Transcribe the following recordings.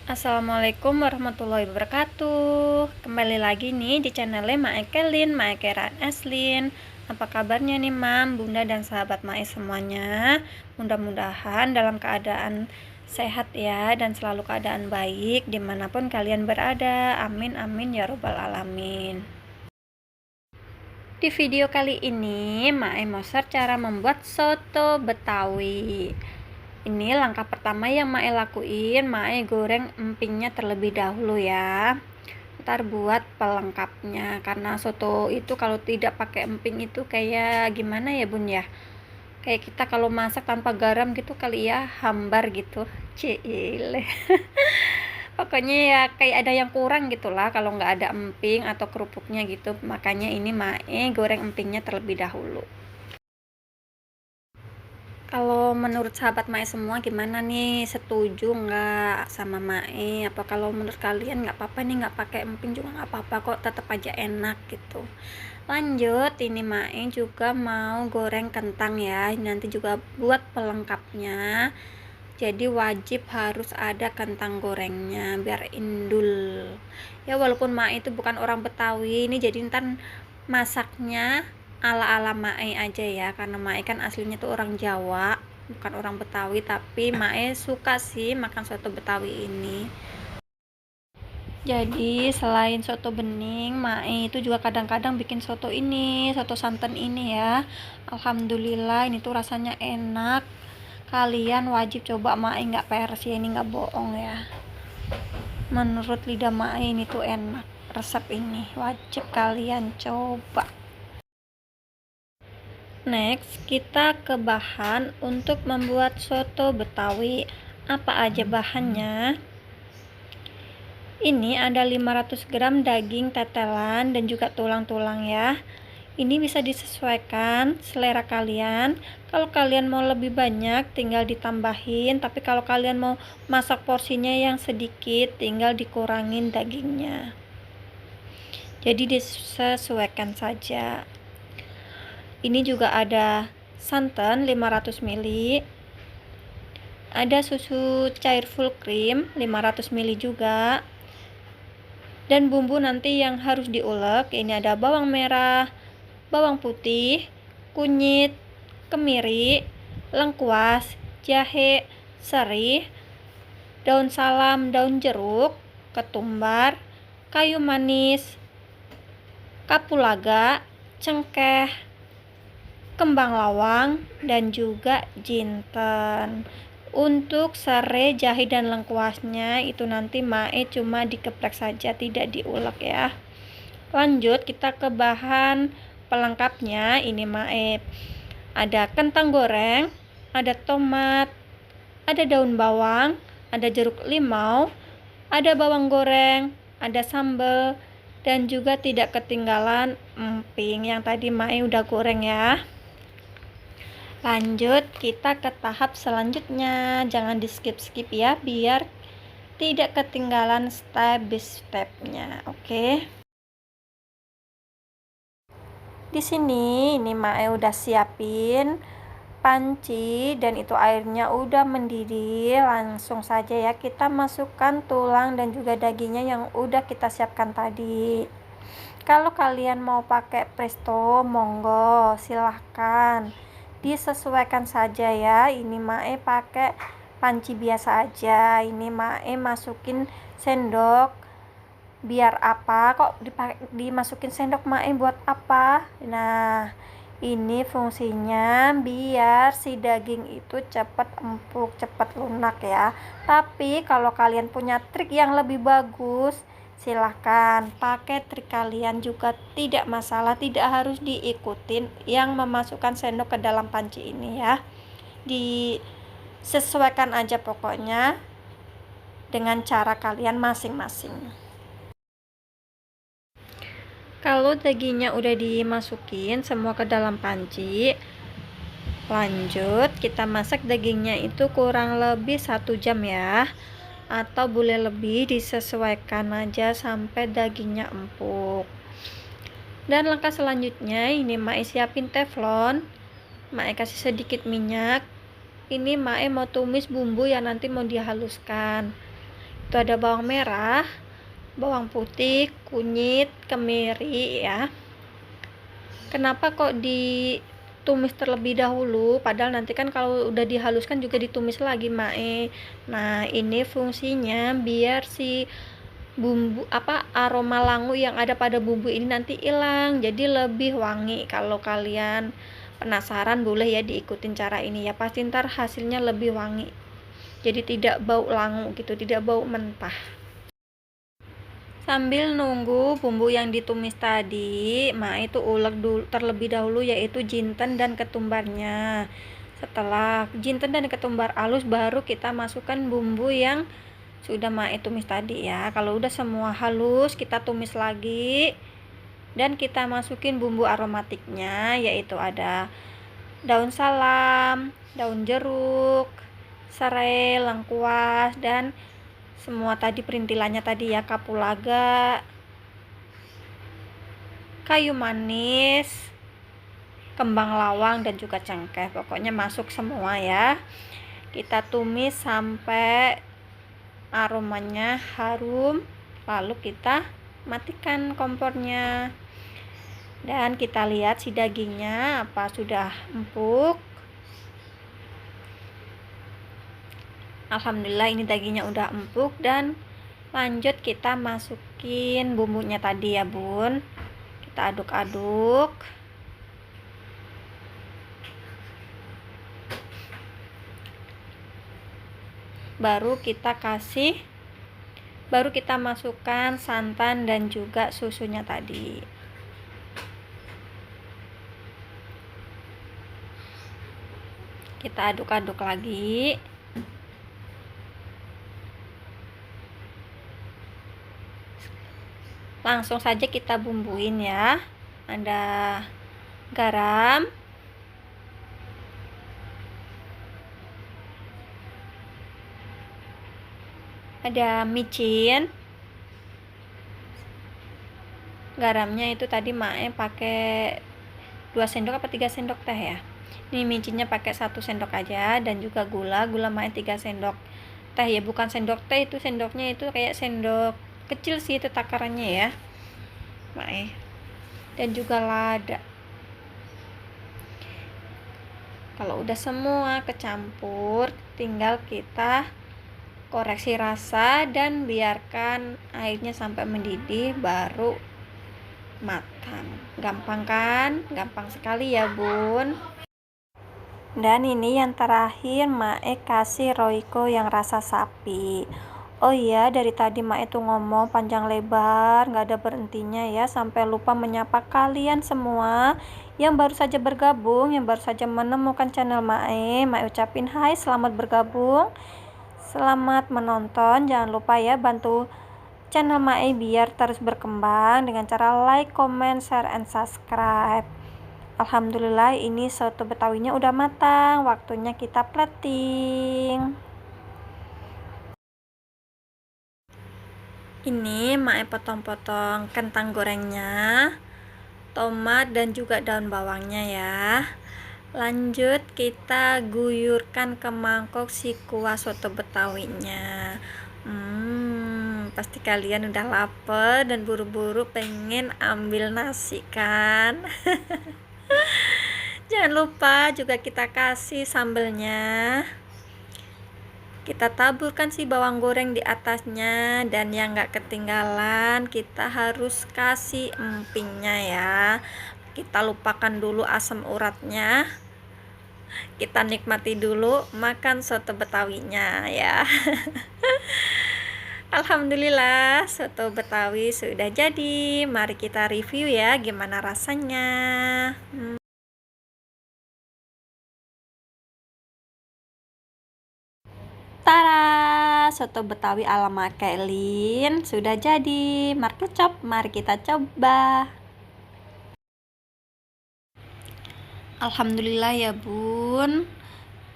Assalamualaikum warahmatullahi wabarakatuh. Kembali lagi nih di channelnya Mae Kelin, Mae Keran Eslin. Apa kabarnya nih Mam, Bunda dan sahabat Mae semuanya? Mudah-mudahan dalam keadaan sehat ya, dan selalu keadaan baik dimanapun kalian berada. Amin amin ya robbal alamin. Di video kali ini Mae mau share cara membuat soto Betawi. Ini langkah pertama yang Mae lakuin, Mae goreng empingnya terlebih dahulu ya. Ntar buat pelengkapnya, karena soto itu kalau tidak pakai emping itu kayak gimana ya Bun ya, kayak kita kalau masak tanpa garam gitu kali ya, hambar gitu. Cile. Pokoknya ya kayak ada yang kurang gitulah kalau nggak ada emping atau kerupuknya gitu. Makanya ini Mae goreng empingnya terlebih dahulu. Kalau menurut sahabat Mae semua gimana nih? Setuju nggak sama Mae? Apa kalau menurut kalian nggak apa-apa nih, nggak pakai emping juga nggak apa-apa kok, tetap aja enak gitu. Lanjut, ini Mae juga mau goreng kentang ya. Nanti juga buat pelengkapnya. Jadi wajib harus ada kentang gorengnya biar indul. Ya walaupun Mae itu bukan orang Betawi, ini jadi ntar masaknya ala-ala Mae aja ya, karena Mae kan aslinya tuh orang Jawa, bukan orang Betawi, tapi Mae suka sih makan soto Betawi ini. Jadi selain soto bening, Mae itu juga kadang-kadang bikin soto ini, soto santan ini ya. Alhamdulillah ini tuh rasanya enak. Kalian wajib coba, Mae nggak pers ya, ini nggak bohong ya. Menurut lidah Mae ini tuh enak. Resep ini wajib kalian coba. Next, kita ke bahan untuk membuat soto Betawi. Apa aja bahannya? Ini ada 500 gram daging tetelan dan juga tulang-tulang ya. Ini bisa disesuaikan selera kalian. Kalau kalian mau lebih banyak tinggal ditambahin, tapi kalau kalian mau masak porsinya yang sedikit tinggal dikurangin dagingnya. Jadi disesuaikan saja. Ini juga ada santan 500 ml, ada susu cair full cream 500 ml juga, dan bumbu nanti yang harus diulek ini ada bawang merah, bawang putih, kunyit, kemiri, lengkuas, jahe, serih, daun salam, daun jeruk, ketumbar, kayu manis, kapulaga, cengkeh, kembang lawang, dan juga jinten. Untuk serai, jahe, dan lengkuasnya itu nanti Mae cuma dikeprek saja, tidak diulek ya. Lanjut kita ke bahan pelengkapnya. Ini Mae ada kentang goreng, ada tomat, ada daun bawang, ada jeruk limau, ada bawang goreng, ada sambal, dan juga tidak ketinggalan emping yang tadi Mae udah goreng ya. Lanjut kita ke tahap selanjutnya, jangan di skip-skip ya biar tidak ketinggalan step by stepnya. Oke. Di sini ini Mae udah siapin panci dan itu airnya udah mendidih. Langsung saja ya kita masukkan tulang dan juga dagingnya yang udah kita siapkan tadi. Kalau kalian mau pakai presto, monggo silahkan, disesuaikan saja ya. Ini Mae pakai panci biasa aja. Ini Mae masukin sendok, biar apa kok dimasukin sendok Mae buat apa? Nah, ini fungsinya biar si daging itu cepat empuk, cepat lunak ya. Tapi kalau kalian punya trik yang lebih bagus, silahkan pakai trik kalian juga, tidak masalah, tidak harus diikutin yang memasukkan sendok ke dalam panci ini ya. Disesuaikan aja pokoknya dengan cara kalian masing-masing. Kalau dagingnya udah dimasukin semua ke dalam panci, lanjut kita masak dagingnya itu kurang lebih 1 jam ya, atau boleh lebih, disesuaikan aja sampai dagingnya empuk. Dan langkah selanjutnya ini Mae siapin teflon, Mae kasih sedikit minyak. Ini Mae mau tumis bumbu yang nanti mau dihaluskan. itu ada bawang merah, bawang putih, kunyit, kemiri ya. Kenapa kok ditumis terlebih dahulu, padahal nanti kan kalau udah dihaluskan juga ditumis lagi, Mae. Nah, ini fungsinya biar si bumbu aroma langu yang ada pada bumbu ini nanti hilang, jadi lebih wangi. Kalau kalian penasaran boleh ya diikutin cara ini ya, pasti ntar hasilnya lebih wangi, jadi tidak bau langu gitu, tidak bau mentah. Sambil nunggu bumbu yang ditumis tadi, itu ulek dulu terlebih dahulu, yaitu jinten dan ketumbarnya. Setelah jinten dan ketumbar halus, baru kita masukkan bumbu yang sudah tumis tadi ya. Kalau udah semua halus, kita tumis lagi dan kita masukin bumbu aromatiknya, yaitu ada daun salam, daun jeruk, serai, lengkuas, dan semua tadi perintilannya tadi ya, kapulaga, kayu manis, kembang lawang, dan juga cengkeh. Pokoknya masuk semua ya. Kita tumis sampai aromanya harum, lalu kita matikan kompornya dan kita lihat si dagingnya apa sudah empuk. Alhamdulillah ini dagingnya udah empuk, dan lanjut kita masukin bumbunya tadi ya bun, kita aduk-aduk. Baru kita masukkan santan dan juga susunya tadi. Kita aduk-aduk lagi. Langsung saja kita bumbuin ya. Ada garam, ada micin. Garamnya itu tadi Mae pakai 2 sendok apa 3 sendok teh ya. Ini micinnya pakai 1 sendok aja, dan juga gula Mae 3 sendok teh ya, bukan sendok teh, itu sendoknya itu kayak sendok kecil sih itu takarannya ya Mae. Dan juga lada. Kalau udah semua kecampur, tinggal kita koreksi rasa dan biarkan airnya sampai mendidih, baru matang. Gampang kan? Gampang sekali ya bun. Dan ini yang terakhir Mae kasih roiko yang rasa sapi. Oh iya, dari tadi Mae tuh ngomong panjang lebar, nggak ada berhentinya ya, sampai lupa menyapa kalian semua yang baru saja bergabung, yang baru saja menemukan channel Mae ucapin hai, selamat bergabung, selamat menonton. Jangan lupa ya bantu channel Mae biar terus berkembang dengan cara like, comment, share, and subscribe. Alhamdulillah ini soto betawinya udah matang, waktunya kita plating. Ini Mae potong-potong kentang gorengnya, tomat, dan juga daun bawangnya ya. Lanjut kita guyurkan ke mangkok si kuah soto betawinya. Pasti kalian udah lapar dan buru-buru pengen ambil nasi kan. Jangan lupa juga kita kasih sambelnya. Kita taburkan si bawang goreng di atasnya, dan yang gak ketinggalan kita harus kasih empingnya ya. Kita lupakan dulu asam uratnya, kita nikmati dulu makan soto betawinya ya. Alhamdulillah soto betawi sudah jadi. Mari kita review ya gimana rasanya. Tara, soto betawi ala Makelin sudah jadi. Mari kita coba. Alhamdulillah ya bun,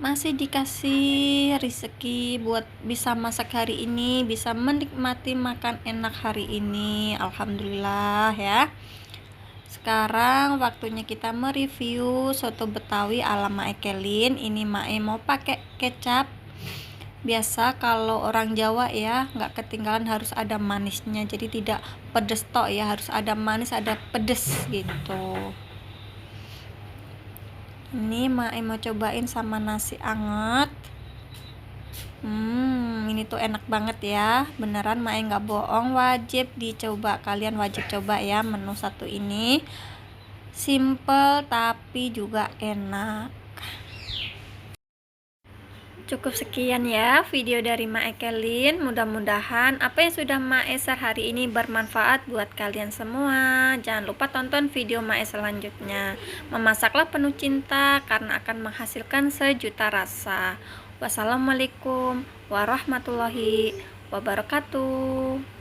masih dikasih rezeki buat bisa masak hari ini, bisa menikmati makan enak hari ini. Alhamdulillah ya. Sekarang waktunya kita mereview soto betawi ala Maekelin. Ini Mae mau pakai kecap Biasa kalau orang Jawa ya nggak ketinggalan harus ada manisnya, jadi tidak pedes tok ya, harus ada manis ada pedes gitu. Ini Mae mau cobain sama nasi anget. Ini tuh enak banget ya, beneran Mae nggak bohong, wajib dicoba, kalian wajib coba ya menu satu ini. Simple tapi juga enak. Cukup sekian ya video dari Mae Kelin. Mudah-mudahan apa yang sudah Mae share hari ini bermanfaat buat kalian semua. Jangan lupa tonton video Mae selanjutnya. Memasaklah penuh cinta karena akan menghasilkan sejuta rasa. Wassalamualaikum warahmatullahi wabarakatuh.